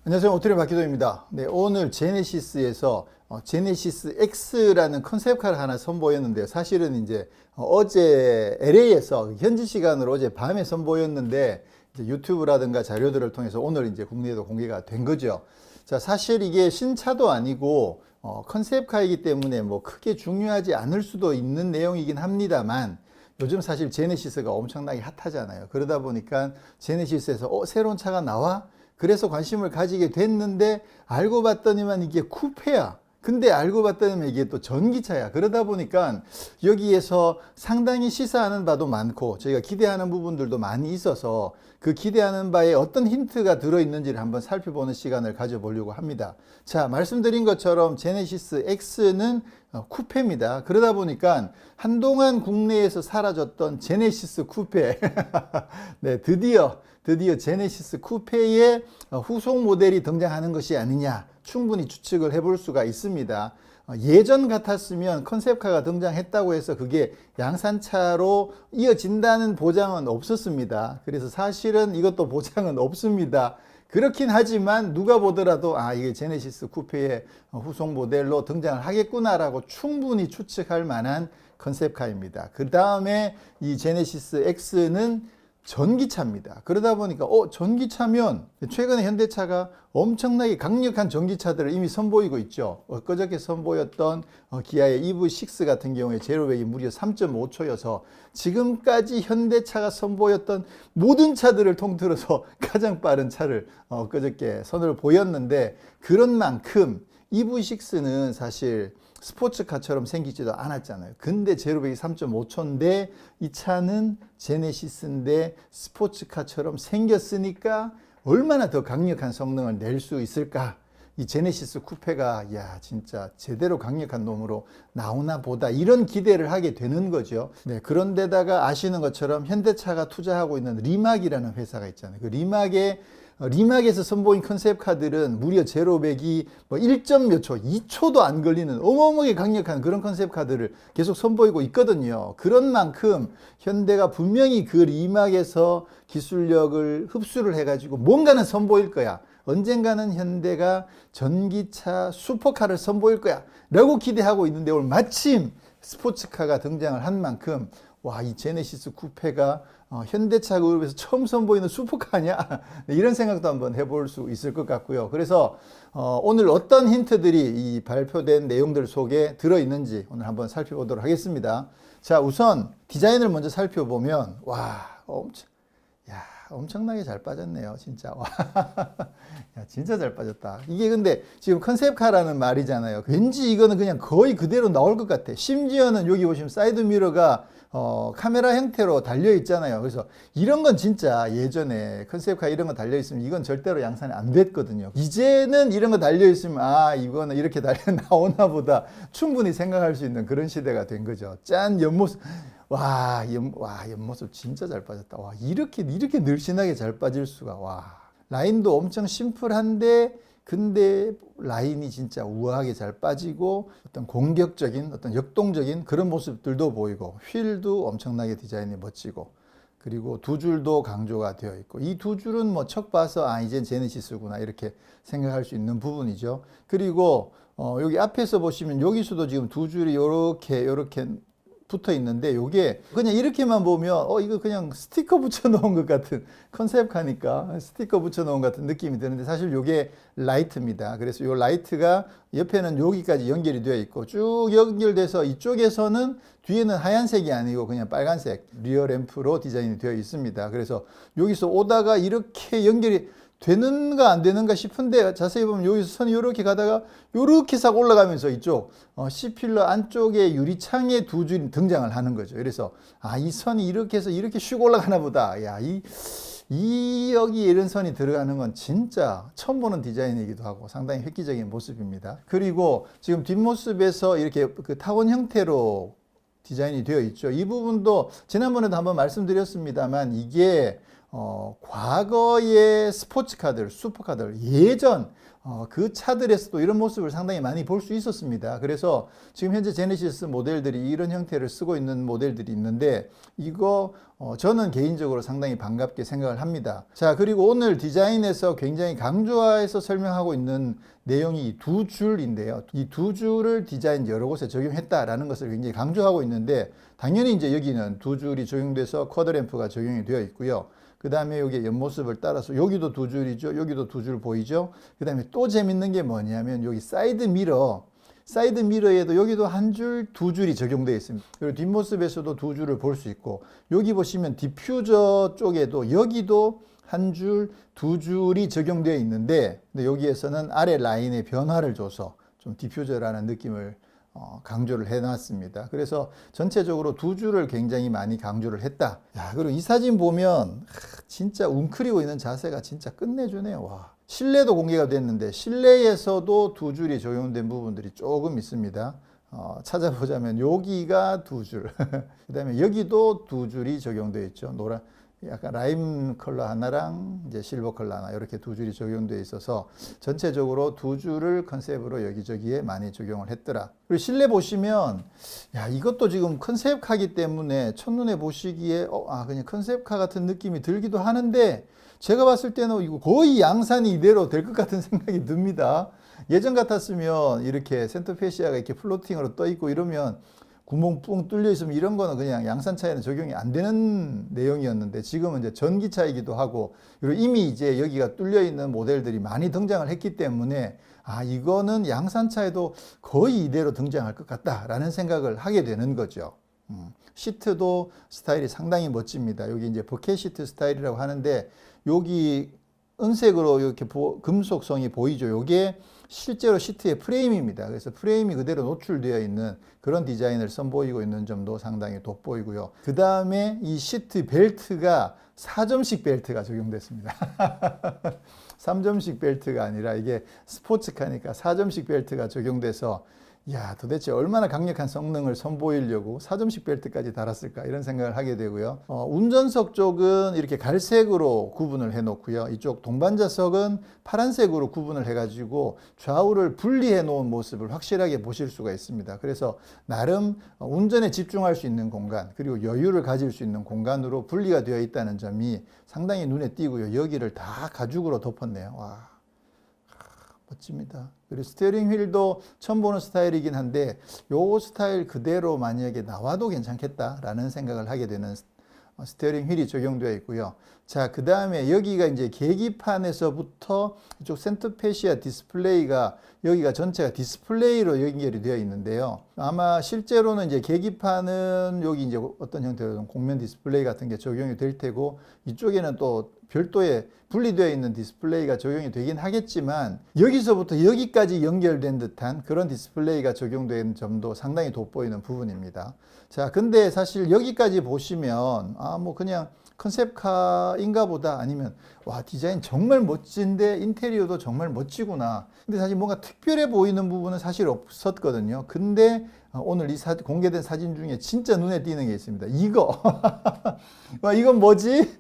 안녕하세요. 오트리 박기도입니다. 네, 오늘 제네시스에서 제네시스 X라는 컨셉카를 하나 선보였는데요. 사실은 이제 어제 LA에서 현지 시간으로 어제 밤에 선보였는데 이제 유튜브라든가 자료들을 통해서 오늘 이제 국내에도 공개가 된 거죠. 자, 사실 이게 신차도 아니고 컨셉카이기 때문에 뭐 크게 중요하지 않을 수도 있는 내용이긴 합니다만 요즘 사실 제네시스가 엄청나게 핫하잖아요. 그러다 보니까 제네시스에서 새로운 차가 나와? 그래서 관심을 가지게 됐는데 알고 봤더니만 이게 쿠페야. 근데 알고 봤더니만 이게 또 전기차야. 그러다 보니까 여기에서 상당히 시사하는 바도 많고 저희가 기대하는 부분들도 많이 있어서 그 기대하는 바에 어떤 힌트가 들어있는지를 한번 살펴보는 시간을 가져보려고 합니다. 자, 말씀드린 것처럼 제네시스 X는 쿠페입니다. 그러다 보니까 한동안 국내에서 사라졌던 제네시스 쿠페 네, 드디어 제네시스 쿠페의 후속 모델이 등장하는 것이 아니냐 충분히 추측을 해볼 수가 있습니다. 예전 같았으면 컨셉카가 등장했다고 해서 그게 양산차로 이어진다는 보장은 없었습니다. 그래서 사실은 이것도 보장은 없습니다. 그렇긴 하지만 누가 보더라도 이게 제네시스 쿠페의 후속 모델로 등장을 하겠구나라고 충분히 추측할 만한 컨셉카입니다. 그 다음에 이 제네시스 X는 전기차입니다. 그러다 보니까 전기차면 최근에 현대차가 엄청나게 강력한 전기차들을 이미 선보이고 있죠. 엊그저께 선보였던 기아의 EV6 같은 경우에 제로백이 무려 3.5초여서 지금까지 현대차가 선보였던 모든 차들을 통틀어서 가장 빠른 차를 엊그저께 선을 보였는데 그런 만큼 EV6는 사실 스포츠카처럼 생기지도 않았잖아요. 근데 제로백이 3.5초인데 이 차는 제네시스인데 스포츠카처럼 생겼으니까 얼마나 더 강력한 성능을 낼 수 있을까? 이 제네시스 쿠페가 진짜 제대로 강력한 놈으로 나오나 보다 이런 기대를 하게 되는 거죠. 네, 그런데다가 아시는 것처럼 현대차가 투자하고 있는 리막이라는 회사가 있잖아요. 그 리막에서 선보인 컨셉카들은 무려 제로백이 1점 몇 초, 2초도 안 걸리는 어마어마하게 강력한 그런 컨셉카들을 계속 선보이고 있거든요. 그런 만큼 현대가 분명히 그 리막에서 기술력을 흡수를 해가지고 뭔가는 선보일 거야. 언젠가는 현대가 전기차 슈퍼카를 선보일 거야 라고 기대하고 있는데 오늘 마침 스포츠카가 등장을 한 만큼 이 제네시스 쿠페가 현대차 그룹에서 처음 선보이는 슈퍼카 아니야? 이런 생각도 한번 해볼 수 있을 것 같고요. 그래서 오늘 어떤 힌트들이 이 발표된 내용들 속에 들어있는지 오늘 한번 살펴보도록 하겠습니다. 자, 우선 디자인을 먼저 살펴보면 엄청나게 잘 빠졌네요. 진짜. 진짜 잘 빠졌다. 이게 근데 지금 컨셉카라는 말이잖아요. 왠지 이거는 그냥 거의 그대로 나올 것 같아. 심지어는 여기 보시면 사이드 미러가 카메라 형태로 달려 있잖아요. 그래서 이런 건 진짜 예전에 컨셉카 이런 거 달려 있으면 이건 절대로 양산이 안 됐거든요. 이제는 이런 거 달려 있으면 이거는 이렇게 달려 나오나 보다 충분히 생각할 수 있는 그런 시대가 된 거죠. 짠 옆모습. 옆모습 진짜 잘 빠졌다. 이렇게 늘씬하게 잘 빠질 수가. 라인도 엄청 심플한데 근데 라인이 진짜 우아하게 잘 빠지고 어떤 공격적인 어떤 역동적인 그런 모습들도 보이고 휠도 엄청나게 디자인이 멋지고 그리고 두 줄도 강조가 되어 있고 이 두 줄은 척 봐서 이젠 제네시스구나 이렇게 생각할 수 있는 부분이죠. 그리고 여기 앞에서 보시면 여기서도 지금 두 줄이 요렇게 붙어 있는데 요게 그냥 이렇게만 보면 이거 그냥 스티커 붙여 놓은 것 같은 컨셉카니까 스티커 붙여 놓은 것 같은 느낌이 드는데 사실 요게 라이트입니다. 그래서 요 라이트가 옆에는 여기까지 연결이 되어 있고 쭉 연결돼서 이쪽에서는 뒤에는 하얀색이 아니고 그냥 빨간색 리어 램프로 디자인이 되어 있습니다. 그래서 여기서 오다가 이렇게 연결이 되는가 안 되는가 싶은데 자세히 보면 여기서 선이 이렇게 가다가 이렇게 싹 올라가면서 이쪽 C필러 안쪽에 유리창에 두 줄이 등장을 하는 거죠. 그래서 이 선이 이렇게 해서 이렇게 슉 올라가나 보다. 여기 이런 선이 들어가는 건 진짜 처음 보는 디자인이기도 하고 상당히 획기적인 모습입니다. 그리고 지금 뒷모습에서 이렇게 그 타원 형태로 디자인이 되어 있죠. 이 부분도 지난번에도 한번 말씀드렸습니다만 이게 과거의 스포츠카들, 슈퍼카들, 예전 그 차들에서도 이런 모습을 상당히 많이 볼 수 있었습니다. 그래서 지금 현재 제네시스 모델들이 이런 형태를 쓰고 있는 모델들이 있는데 이거 저는 개인적으로 상당히 반갑게 생각을 합니다. 자, 그리고 오늘 디자인에서 굉장히 강조해서 설명하고 있는 내용이 이 두 줄인데요. 이 두 줄을 디자인 여러 곳에 적용했다라는 것을 굉장히 강조하고 있는데 당연히 이제 여기는 두 줄이 적용돼서 쿼드램프가 적용이 되어 있고요. 그 다음에 여기 옆모습을 따라서 여기도 두 줄이죠. 여기도 두 줄 보이죠. 그 다음에 또 재밌는 게 뭐냐면 여기 사이드 미러에도 여기도 한 줄, 두 줄이 적용되어 있습니다. 그리고 뒷모습에서도 두 줄을 볼 수 있고 여기 보시면 디퓨저 쪽에도 여기도 한 줄, 두 줄이 적용되어 있는데 근데 여기에서는 아래 라인에 변화를 줘서 좀 디퓨저라는 느낌을 강조를 해놨습니다. 그래서 전체적으로 두 줄을 굉장히 많이 강조를 했다. 야, 그리고 이 사진 보면 진짜 웅크리고 있는 자세가 진짜 끝내주네요. 와. 실내도 공개가 됐는데 실내에서도 두 줄이 적용된 부분들이 조금 있습니다. 찾아보자면 여기가 두 줄, 그 다음에 여기도 두 줄이 적용되어 있죠. 노란 약간 라임 컬러 하나랑 이제 실버 컬러 하나 이렇게 두 줄이 적용되어 있어서 전체적으로 두 줄을 컨셉으로 여기저기에 많이 적용을 했더라. 그리고 실내 보시면 야 이것도 지금 컨셉카기 때문에 첫눈에 보시기에 그냥 컨셉카 같은 느낌이 들기도 하는데 제가 봤을 때는 이거 거의 양산이 이대로 될 것 같은 생각이 듭니다. 예전 같았으면 이렇게 센터페시아가 이렇게 플로팅으로 떠 있고 이러면 구멍 뿡 뚫려 있으면 이런 거는 그냥 양산차에는 적용이 안 되는 내용이었는데 지금은 이제 전기차이기도 하고 그리고 이미 이제 여기가 뚫려 있는 모델들이 많이 등장을 했기 때문에 이거는 양산차에도 거의 이대로 등장할 것 같다라는 생각을 하게 되는 거죠. 시트도 스타일이 상당히 멋집니다. 여기 이제 버켓 시트 스타일이라고 하는데 여기 은색으로 이렇게 금속성이 보이죠. 이게 실제로 시트의 프레임입니다. 그래서 프레임이 그대로 노출되어 있는 그런 디자인을 선보이고 있는 점도 상당히 돋보이고요. 그 다음에 이 시트 벨트가 4점식 벨트가 적용됐습니다. 3점식 벨트가 아니라 이게 스포츠카니까 4점식 벨트가 적용돼서 야, 도대체 얼마나 강력한 성능을 선보이려고 4점식 벨트까지 달았을까 이런 생각을 하게 되고요. 운전석 쪽은 이렇게 갈색으로 구분을 해 놓고요. 이쪽 동반자석은 파란색으로 구분을 해 가지고 좌우를 분리해 놓은 모습을 확실하게 보실 수가 있습니다. 그래서 나름 운전에 집중할 수 있는 공간 그리고 여유를 가질 수 있는 공간으로 분리가 되어 있다는 점이 상당히 눈에 띄고요. 여기를 다 가죽으로 덮었네요. 와. 멋집니다. 그리고 스티어링 휠도 처음 보는 스타일이긴 한데 요 스타일 그대로 만약에 나와도 괜찮겠다라는 생각을 하게 되는 스티어링 휠이 적용되어 있고요. 자, 그 다음에 여기가 이제 계기판에서부터 이쪽 센터페시아 디스플레이가 여기가 전체가 디스플레이로 연결이 되어 있는데요. 아마 실제로는 이제 계기판은 여기 이제 어떤 형태로 공면 디스플레이 같은 게 적용이 될 테고 이쪽에는 또 별도의 분리되어 있는 디스플레이가 적용이 되긴 하겠지만 여기서부터 여기까지 연결된 듯한 그런 디스플레이가 적용된 점도 상당히 돋보이는 부분입니다. 자, 근데 사실 여기까지 보시면 뭐 그냥 컨셉카인가 보다 아니면 와 디자인 정말 멋진데 인테리어도 정말 멋지구나. 근데 사실 뭔가 특별해 보이는 부분은 사실 없었거든요. 근데 오늘 이 공개된 사진 중에 진짜 눈에 띄는 게 있습니다. 이거 와 이건 뭐지?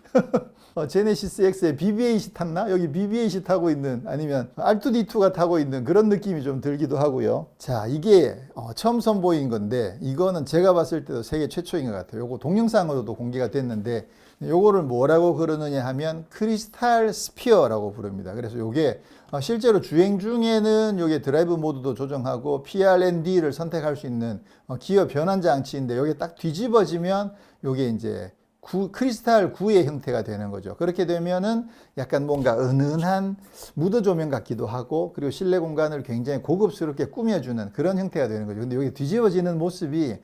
제네시스 X에 BB-8이 탔나? 여기 BB-8이 타고 있는 아니면 R2D2가 타고 있는 그런 느낌이 좀 들기도 하고요. 자, 이게 처음 선보인 건데 이거는 제가 봤을 때도 세계 최초인 것 같아요. 요거 동영상으로도 공개가 됐는데 요거를 뭐라고 그러느냐 하면 크리스탈 스피어라고 부릅니다. 그래서 요게 실제로 주행 중에는 요게 드라이브 모드도 조정하고 PRND를 선택할 수 있는 기어 변환 장치인데 요게 딱 뒤집어지면 요게 이제 크리스탈 구의 형태가 되는 거죠. 그렇게 되면은 약간 뭔가 은은한 무드 조명 같기도 하고 그리고 실내 공간을 굉장히 고급스럽게 꾸며주는 그런 형태가 되는 거죠. 근데 여기 뒤집어지는 모습이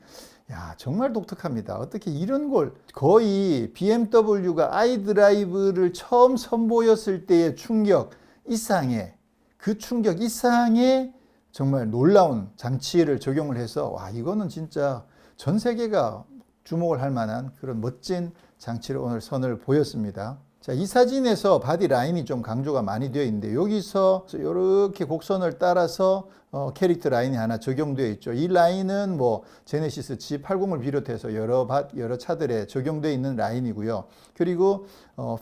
야 정말 독특합니다. 어떻게 이런 걸 거의 BMW가 iDrive를 처음 선보였을 때의 충격 이상의 그 충격 이상의 정말 놀라운 장치를 적용을 해서 와 이거는 진짜 전 세계가 주목을 할 만한 그런 멋진 장치를 오늘 선을 보였습니다. 자, 이 사진에서 바디 라인이 좀 강조가 많이 되어 있는데 여기서 이렇게 곡선을 따라서 캐릭터 라인이 하나 적용되어 있죠. 이 라인은 뭐 제네시스 G80을 비롯해서 여러 차들에 적용되어 있는 라인이고요. 그리고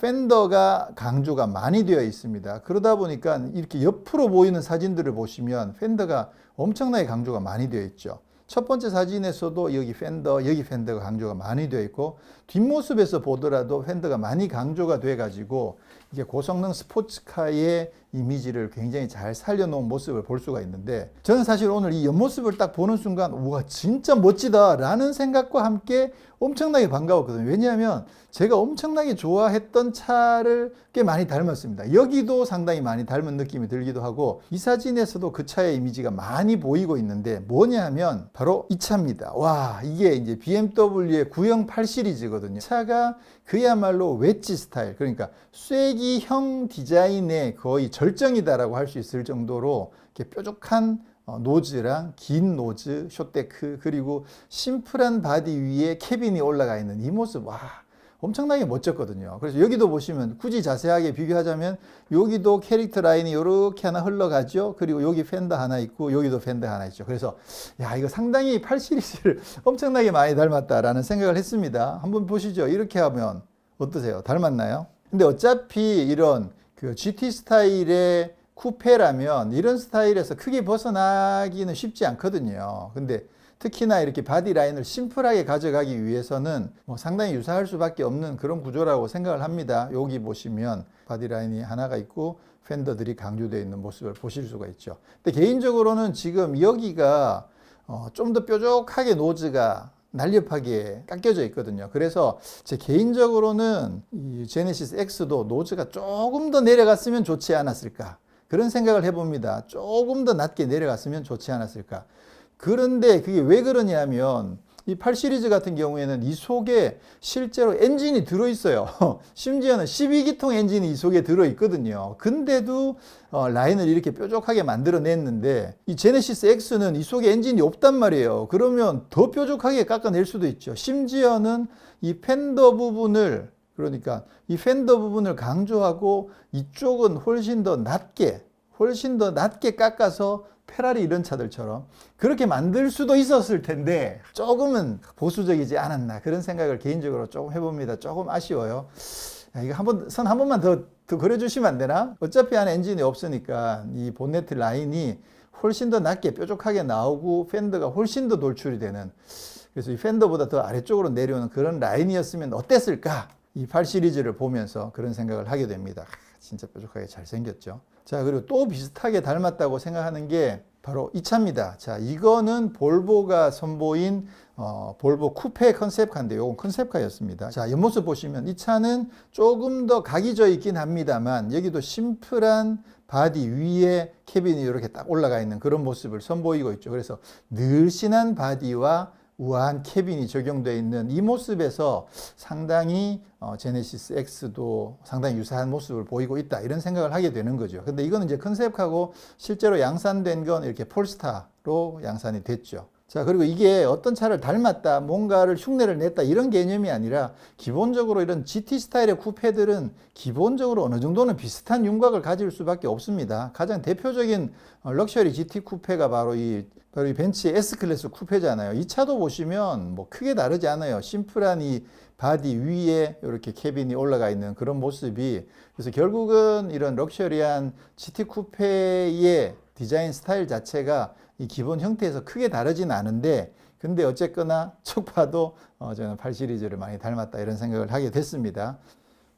펜더가 강조가 많이 되어 있습니다. 그러다 보니까 이렇게 옆으로 보이는 사진들을 보시면 펜더가 엄청나게 강조가 많이 되어 있죠. 첫 번째 사진에서도 여기 펜더가 강조가 많이 되어 있고, 뒷모습에서 보더라도 펜더가 많이 강조가 돼 가지고 이게 고성능 스포츠카의 이미지를 굉장히 잘 살려놓은 모습을 볼 수가 있는데, 저는 사실 오늘 이 옆모습을 딱 보는 순간 우와 진짜 멋지다 라는 생각과 함께 엄청나게 반가웠거든요. 왜냐하면 제가 엄청나게 좋아했던 차를 꽤 많이 닮았습니다. 여기도 상당히 많이 닮은 느낌이 들기도 하고, 이 사진에서도 그 차의 이미지가 많이 보이고 있는데 뭐냐 하면 바로 이 차입니다. 와, 이게 이제 BMW의 구형 8 시리즈거든요. 차가 그야말로 웨지 스타일, 그러니까 쐐기형 디자인의 거의 절정이다라고 할 수 있을 정도로 이렇게 뾰족한 노즈랑 긴 노즈, 숏데크, 그리고 심플한 바디 위에 캐빈이 올라가 있는 이 모습, 와 엄청나게 멋졌거든요. 그래서 여기도 보시면 굳이 자세하게 비교하자면 여기도 캐릭터 라인이 이렇게 하나 흘러가죠. 그리고 여기 펜더 하나 있고 여기도 펜더 하나 있죠. 그래서 야, 이거 상당히 8 시리즈를 엄청나게 많이 닮았다라는 생각을 했습니다. 한번 보시죠. 이렇게 하면 어떠세요? 닮았나요? 근데 어차피 이런 그 GT 스타일의 쿠페라면 이런 스타일에서 크게 벗어나기는 쉽지 않거든요. 근데 특히나 이렇게 바디 라인을 심플하게 가져가기 위해서는 뭐 상당히 유사할 수밖에 없는 그런 구조라고 생각을 합니다. 여기 보시면 바디 라인이 하나가 있고 펜더들이 강조되어 있는 모습을 보실 수가 있죠. 근데 개인적으로는 지금 여기가 좀 더 뾰족하게 노즈가 날렵하게 깎여져 있거든요. 그래서 제 개인적으로는 이 제네시스 X도 노즈가 조금 더 내려갔으면 좋지 않았을까, 그런 생각을 해봅니다. 조금 더 낮게 내려갔으면 좋지 않았을까. 그런데 그게 왜 그러냐면 이 8 시리즈 같은 경우에는 이 속에 실제로 엔진이 들어있어요. 심지어는 12기통 엔진이 이 속에 들어있거든요. 근데도 라인을 이렇게 뾰족하게 만들어냈는데 이 제네시스 X는 이 속에 엔진이 없단 말이에요. 그러면 더 뾰족하게 깎아낼 수도 있죠. 심지어는 이 펜더 부분을, 그러니까 이 펜더 부분을 강조하고 이쪽은 훨씬 더 낮게 깎아서 페라리 이런 차들처럼 그렇게 만들 수도 있었을 텐데 조금은 보수적이지 않았나, 그런 생각을 개인적으로 조금 해봅니다. 조금 아쉬워요. 야, 이거 선 한 번만 더 그려주시면 안 되나? 어차피 안에 엔진이 없으니까 이 본네트 라인이 훨씬 더 낮게 뾰족하게 나오고 펜더가 훨씬 더 돌출이 되는, 그래서 이 펜더보다 더 아래쪽으로 내려오는 그런 라인이었으면 어땠을까? 이 8 시리즈를 보면서 그런 생각을 하게 됩니다. 진짜 뾰족하게 잘 생겼죠. 자, 그리고 또 비슷하게 닮았다고 생각하는 게 바로 이 차입니다. 자, 이거는 볼보가 선보인 볼보 쿠페 컨셉카인데 이건 컨셉카였습니다. 자, 옆모습 보시면 이 차는 조금 더 각이 져 있긴 합니다만 여기도 심플한 바디 위에 캐빈이 이렇게 딱 올라가 있는 그런 모습을 선보이고 있죠. 그래서 늘씬한 바디와 우아한 캐빈이 적용되어 있는 이 모습에서 상당히 제네시스 X도 상당히 유사한 모습을 보이고 있다, 이런 생각을 하게 되는 거죠. 근데 이거는 이제 컨셉하고 실제로 양산된 건 이렇게 폴스타로 양산이 됐죠. 자, 그리고 이게 어떤 차를 닮았다, 뭔가를 흉내를 냈다, 이런 개념이 아니라 기본적으로 이런 GT 스타일의 쿠페들은 기본적으로 어느 정도는 비슷한 윤곽을 가질 수밖에 없습니다. 가장 대표적인 럭셔리 GT 쿠페가 바로 이 벤츠의 S클래스 쿠페잖아요. 이 차도 보시면 뭐 크게 다르지 않아요. 심플한 이 바디 위에 이렇게 캐빈이 올라가 있는 그런 모습이, 그래서 결국은 이런 럭셔리한 GT 쿠페의 디자인 스타일 자체가 이 기본 형태에서 크게 다르진 않은데, 근데 어쨌거나 쭉 봐도 저는 8 시리즈를 많이 닮았다, 이런 생각을 하게 됐습니다.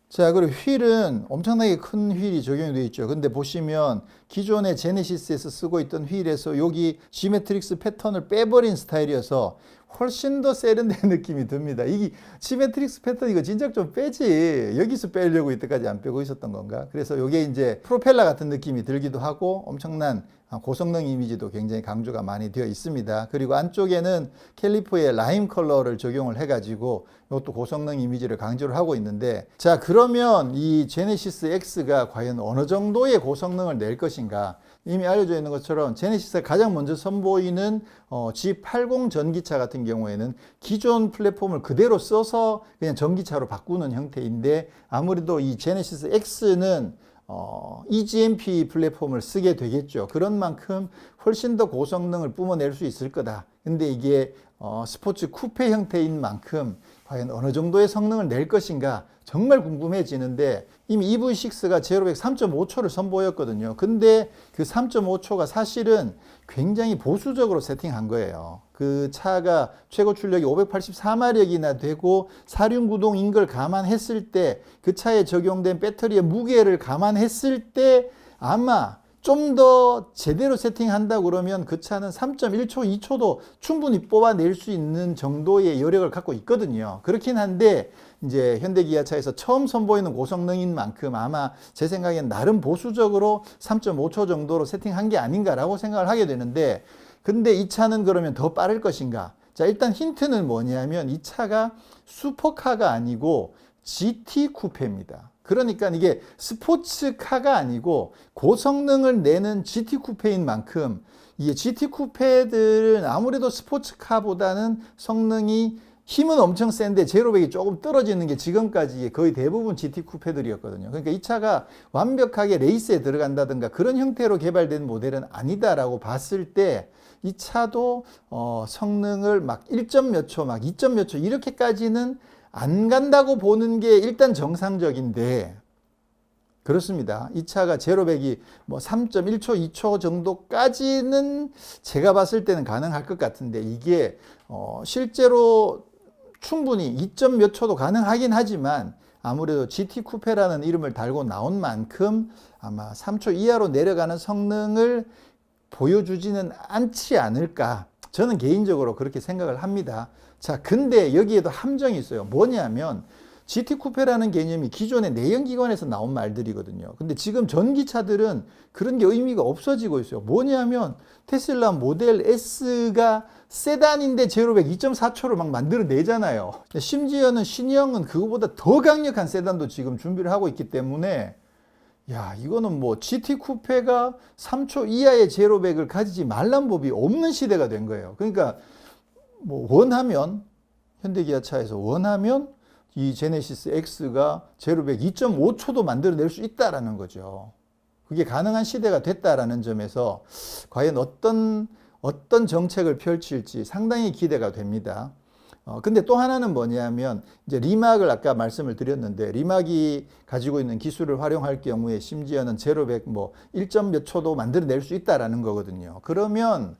자, 그리고 휠은 엄청나게 큰 휠이 적용이 되어 있죠. 근데 보시면 기존의 제네시스에서 쓰고 있던 휠에서 여기 지메트릭스 패턴을 빼버린 스타일이어서 훨씬 더 세련된 느낌이 듭니다. 이게 지메트릭스 패턴 이거 진작 좀 빼지, 여기서 빼려고 이때까지 안 빼고 있었던 건가? 그래서 이게 이제 프로펠러 같은 느낌이 들기도 하고 엄청난 고성능 이미지도 굉장히 강조가 많이 되어 있습니다. 그리고 안쪽에는 캘리퍼의 라임 컬러를 적용을 해가지고 이것도 고성능 이미지를 강조를 하고 있는데, 자, 그러면 이 제네시스 X가 과연 어느 정도의 고성능을 낼 것인가? 이미 알려져 있는 것처럼 제네시스가 가장 먼저 선보이는 G80 전기차 같은 경우에는 기존 플랫폼을 그대로 써서 그냥 전기차로 바꾸는 형태인데, 아무래도 이 제네시스 X는 EGMP 플랫폼을 쓰게 되겠죠. 그런 만큼 훨씬 더 고성능을 뿜어낼 수 있을 거다. 근데 이게 스포츠 쿠페 형태인 만큼 과연 어느 정도의 성능을 낼 것인가 정말 궁금해지는데, 이미 EV6가 제로 100 3.5초를 선보였거든요. 근데 그 3.5초가 사실은 굉장히 보수적으로 세팅한 거예요. 그 차가 최고 출력이 584마력이나 되고 사륜구동인 걸 감안했을 때, 그 차에 적용된 배터리의 무게를 감안했을 때 아마 좀 더 제대로 세팅한다 그러면 그 차는 3.1초, 2초도 충분히 뽑아낼 수 있는 정도의 여력을 갖고 있거든요. 그렇긴 한데 이제 현대기아차에서 처음 선보이는 고성능인 만큼 아마 제 생각엔 나름 보수적으로 3.5초 정도로 세팅한 게 아닌가라고 생각을 하게 되는데, 근데 이 차는 그러면 더 빠를 것인가? 자, 일단 힌트는 뭐냐면 이 차가 슈퍼카가 아니고 GT 쿠페입니다. 그러니까 이게 스포츠카가 아니고 고성능을 내는 GT 쿠페인 만큼, 이게 GT 쿠페들은 아무래도 스포츠카보다는 성능이 힘은 엄청 센데 제로백이 조금 떨어지는 게 지금까지 거의 대부분 GT 쿠페들이었거든요. 그러니까 이 차가 완벽하게 레이스에 들어간다든가 그런 형태로 개발된 모델은 아니다라고 봤을 때, 이 차도 성능을 막 1점 몇 초, 막 2점 몇 초 이렇게까지는 안 간다고 보는 게 일단 정상적인데, 그렇습니다. 이 차가 제로백이 뭐 3.1초, 2초 정도까지는 제가 봤을 때는 가능할 것 같은데, 이게 실제로 충분히 2점 몇 초도 가능하긴 하지만 아무래도 GT 쿠페라는 이름을 달고 나온 만큼 아마 3초 이하로 내려가는 성능을 보여주지는 않지 않을까, 저는 개인적으로 그렇게 생각을 합니다. 자, 근데 여기에도 함정이 있어요. 뭐냐면 GT 쿠페라는 개념이 기존의 내연기관에서 나온 말들이거든요. 근데 지금 전기차들은 그런 게 의미가 없어지고 있어요. 뭐냐면 테슬라 모델 S가 세단인데 제로백 2.4초를 막 만들어내잖아요. 심지어는 신형은 그거보다 더 강력한 세단도 지금 준비를 하고 있기 때문에, 야, 이거는 뭐 GT 쿠페가 3초 이하의 제로백을 가지지 말란 법이 없는 시대가 된 거예요. 그러니까 뭐 원하면, 현대기아차에서 원하면 이 제네시스 X가 제로백 2.5초도 만들어낼 수 있다라는 거죠. 그게 가능한 시대가 됐다라는 점에서 과연 어떤 정책을 펼칠지 상당히 기대가 됩니다. 근데 또 하나는 뭐냐면, 이제 리막을 아까 말씀을 드렸는데, 리막이 가지고 있는 기술을 활용할 경우에 심지어는 제로백 뭐 1점 몇 초도 만들어낼 수 있다라는 거거든요. 그러면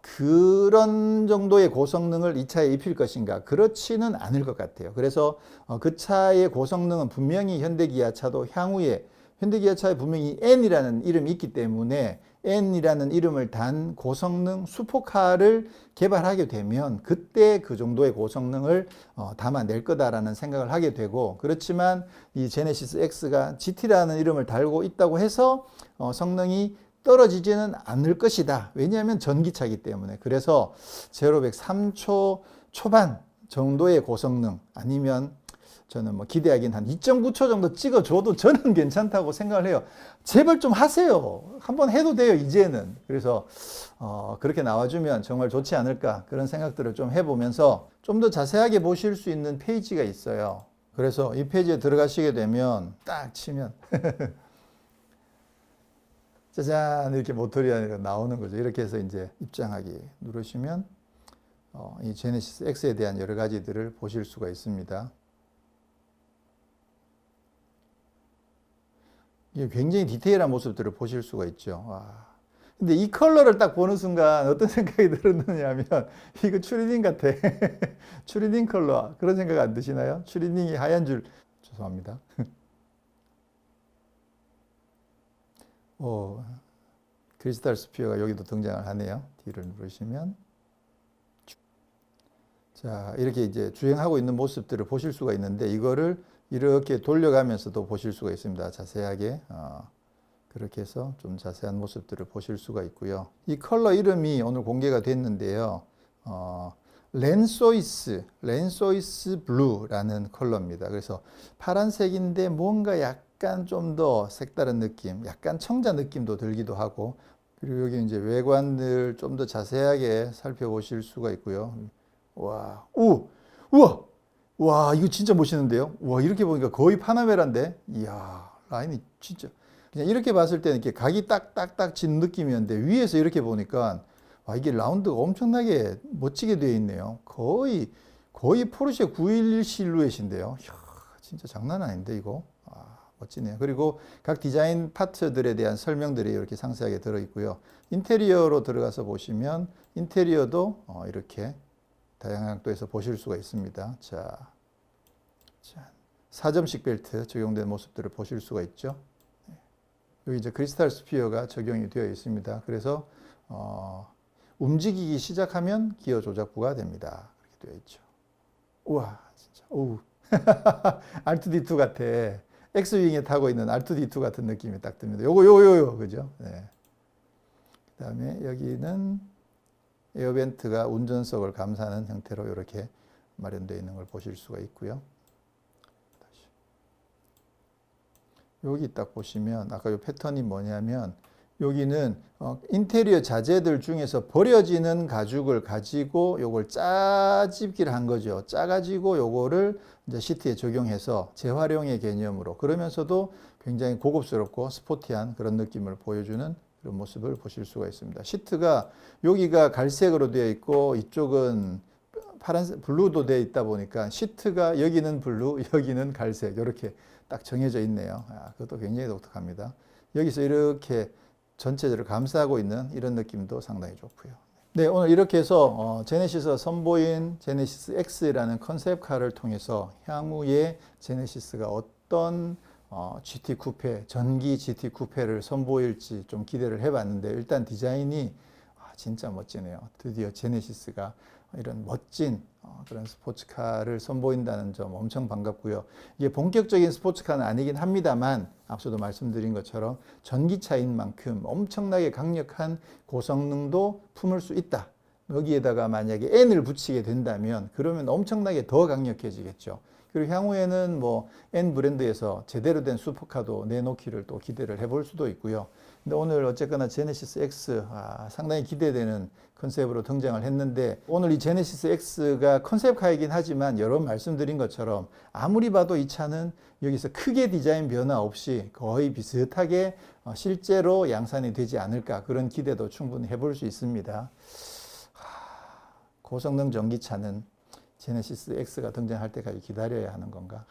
그런 정도의 고성능을 이 차에 입힐 것인가? 그렇지는 않을 것 같아요. 그래서 그 차의 고성능은 분명히 현대기아차도 향후에, 현대기아차에 분명히 N이라는 이름이 있기 때문에 N이라는 이름을 단 고성능 슈퍼카를 개발하게 되면 그때 그 정도의 고성능을 담아낼 거다라는 생각을 하게 되고, 그렇지만 이 제네시스 X가 GT라는 이름을 달고 있다고 해서 성능이 떨어지지는 않을 것이다. 왜냐하면 전기차이기 때문에. 그래서 제로백 3초 초반 정도의 고성능, 아니면 저는 뭐 기대하긴 한 2.9초 정도 찍어줘도 저는 괜찮다고 생각을 해요. 제발 좀 하세요. 한번 해도 돼요, 이제는. 그래서 그렇게 나와주면 정말 좋지 않을까, 그런 생각들을 좀 해보면서 좀 더 자세하게 보실 수 있는 페이지가 있어요. 그래서 이 페이지에 들어가시게 되면 딱 치면 짜잔, 이렇게 모터리 안에 나오는 거죠. 이렇게 해서 이제 입장하기 누르시면 이 제네시스 X에 대한 여러 가지들을 보실 수가 있습니다. 이게 굉장히 디테일한 모습들을 보실 수가 있죠. 와. 근데 이 컬러를 딱 보는 순간 어떤 생각이 들었느냐 하면, 이거 추리닝 같아. 추리닝 컬러. 그런 생각 안 드시나요? 추리닝이 하얀 줄, 죄송합니다. 크리스탈 스피어가 여기도 등장을 하네요. D를 누르시면. 자, 이렇게 이제 주행하고 있는 모습들을 보실 수가 있는데, 이거를 이렇게 돌려가면서도 보실 수가 있습니다. 자세하게. 그렇게 해서 좀 자세한 모습들을 보실 수가 있고요. 이 컬러 이름이 오늘 공개가 됐는데요. 렌소이스 블루라는 컬러입니다. 그래서 파란색인데 뭔가 약간 좀 더 색다른 느낌, 약간 청자 느낌도 들기도 하고, 그리고 여기 이제 외관을 좀 더 자세하게 살펴보실 수가 있고요. 와, 우와, 와, 이거 진짜 멋있는데요? 와, 이렇게 보니까 거의 파나메라인데, 이야, 라인이 진짜. 그냥 이렇게 봤을 때는 이렇게 각이 딱딱딱 진 느낌이었는데, 위에서 이렇게 보니까, 와, 이게 라운드가 엄청나게 멋지게 되어 있네요. 거의 포르쉐 911 실루엣인데요. 이야, 진짜 장난 아닌데, 이거. 멋지네요. 그리고 각 디자인 파트들에 대한 설명들이 이렇게 상세하게 들어있고요. 인테리어로 들어가서 보시면 인테리어도 이렇게 다양한 각도에서 보실 수가 있습니다. 자, 4점식 벨트 적용된 모습들을 보실 수가 있죠. 여기 이제 크리스탈 스피어가 적용이 되어 있습니다. 그래서 움직이기 시작하면 기어 조작부가 됩니다. 그렇게 되어 있죠. 우와, 진짜, 오우. R2D2 같아. X윙에 타고 있는 R2D2 같은 느낌이 딱 듭니다. 요거, 그죠? 네. 그 다음에 여기는 에어벤트가 운전석을 감싸는 형태로 이렇게 마련되어 있는 걸 보실 수가 있고요. 여기 딱 보시면 아까 이 패턴이 뭐냐면 여기는 인테리어 자재들 중에서 버려지는 가죽을 가지고 요걸 짜집기를 한 거죠. 짜가지고 요거를 이제 시트에 적용해서 재활용의 개념으로, 그러면서도 굉장히 고급스럽고 스포티한 그런 느낌을 보여주는 그런 모습을 보실 수가 있습니다. 시트가 여기가 갈색으로 되어 있고 이쪽은 파란색, 블루도 되어 있다 보니까 시트가 여기는 블루, 여기는 갈색 이렇게 딱 정해져 있네요. 그것도 굉장히 독특합니다. 여기서 이렇게 전체를 감싸고 있는 이런 느낌도 상당히 좋고요. 네, 오늘 이렇게 해서 제네시스가 선보인 제네시스 X라는 컨셉카를 통해서 향후에 제네시스가 어떤 GT 쿠페, 전기 GT 쿠페를 선보일지 좀 기대를 해봤는데, 일단 디자인이 진짜 멋지네요. 드디어 제네시스가 이런 멋진 그런 스포츠카를 선보인다는 점 엄청 반갑고요. 이게 본격적인 스포츠카는 아니긴 합니다만 앞서도 말씀드린 것처럼 전기차인 만큼 엄청나게 강력한 고성능도 품을 수 있다. 여기에다가 만약에 N을 붙이게 된다면 그러면 엄청나게 더 강력해지겠죠. 그리고 향후에는 뭐 N 브랜드에서 제대로 된 슈퍼카도 내놓기를 또 기대를 해볼 수도 있고요. 근데 오늘 어쨌거나 제네시스 X 상당히 기대되는 컨셉으로 등장을 했는데, 오늘 이 제네시스 X가 컨셉카이긴 하지만 여러 번 말씀드린 것처럼 아무리 봐도 이 차는 여기서 크게 디자인 변화 없이 거의 비슷하게 실제로 양산이 되지 않을까, 그런 기대도 충분히 해볼 수 있습니다. 고성능 전기차는 제네시스 X가 등장할 때까지 기다려야 하는 건가?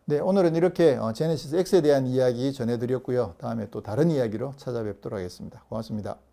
네, 오늘은 이렇게 제네시스 X에 대한 이야기 전해드렸고요. 다음에 또 다른 이야기로 찾아뵙도록 하겠습니다. 고맙습니다.